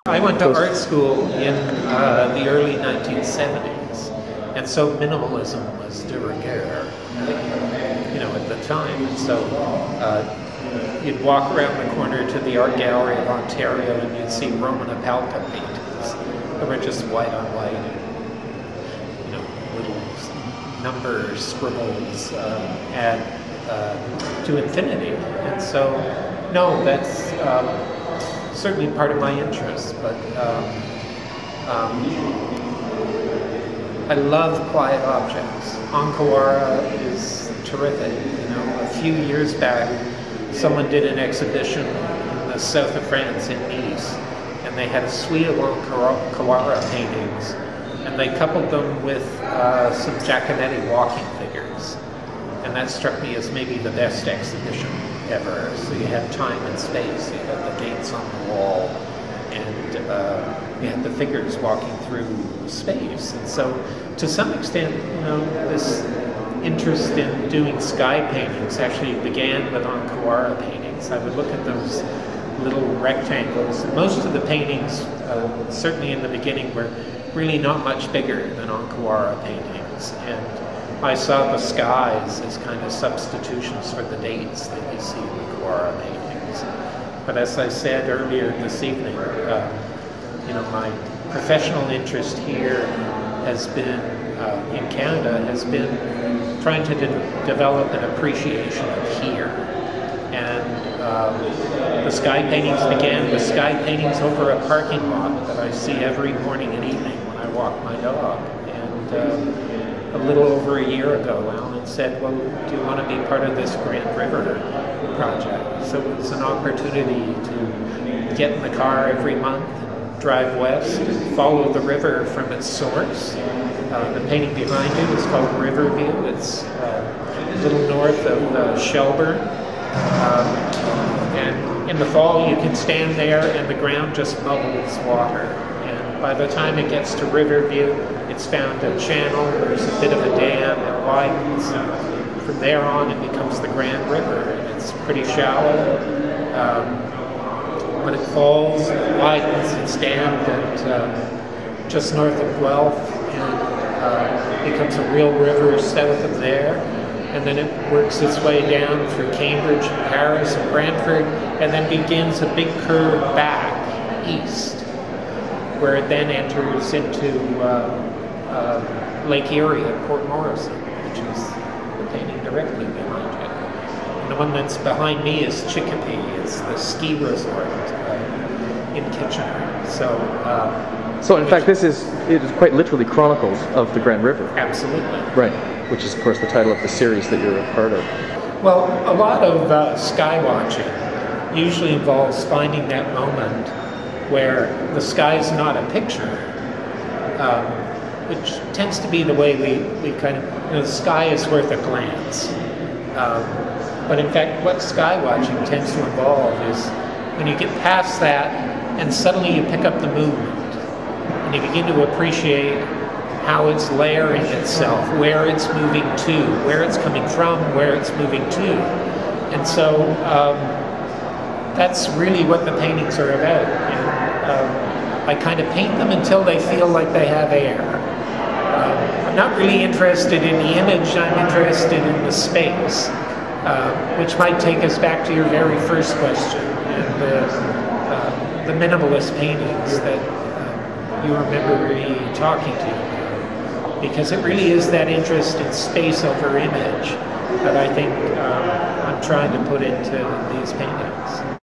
I went to art school in the early 1970s, and so minimalism was de rigueur, you know, at the time. And so you'd walk around the corner to the Art Gallery of Ontario, and you'd see Roman Apalka paintings that were just white on white, you know, little number scribbles add to infinity. And so, no, that's certainly part of my interest, but I love quiet objects. Ankawara is terrific. You know, a few years back, someone did an exhibition in the south of France in Nice, and they had a suite of Ankawara paintings, and they coupled them with some Giacometti walking figures, and that struck me as maybe the best exhibition ever. So you had time and space, you had the dates on the wall, and you had the figures walking through space. And so to some extent, you know, this interest in doing sky paintings actually began with Ankawara paintings. I would look at those little rectangles, and most of the paintings, certainly in the beginning, were really not much bigger than Ankawara paintings. And I saw the skies as kind of substitutions for the dates that you see in the Ankawara paintings. But as I said earlier this evening, you know, my professional interest here has been, in Canada, has been trying to develop an appreciation of here. And the sky paintings began with sky paintings over a parking lot that I see every morning and evening when I walk my dog. And a little over a year ago, Alan said, well, do you want to be part of this Grand River project? So it was an opportunity to get in the car every month, drive west, and follow the river from its source. The painting behind you is called River View. It's a little north of Shelburne. And in the fall, you can stand there and the ground just bubbles water. And by the time it gets to River View, it's found a channel, there's a bit of a dam, it widens, and from there on it becomes the Grand River. And it's pretty shallow, but it falls, it widens, it's dammed at just north of Guelph, and becomes a real river south of there. And then it works its way down through Cambridge and Paris and Brantford, and then begins a big curve back east, where it then enters into Lake Erie at Port Morrison, which is the painting directly behind you. And the one that's behind me is Chicopee. It's the ski resort in Kitchener. So in fact, it is quite literally chronicles of the Grand River. Absolutely. Right, which is, of course, the title of the series that you're a part of. Well, a lot of sky watching usually involves finding that moment where the sky's not a picture, which tends to be the way we kind of, you know, the sky is worth a glance. But in fact, what sky watching tends to involve is when you get past that and suddenly you pick up the movement and you begin to appreciate how it's layering itself, where it's moving to, where it's coming from, where it's moving to. And so that's really what the paintings are about. And I kind of paint them until they feel like they have air. I'm not really interested in the image, I'm interested in the space, which might take us back to your very first question, and the minimalist paintings that you remember me talking to you about. Because it really is that interest in space over image that I think I'm trying to put into these paintings.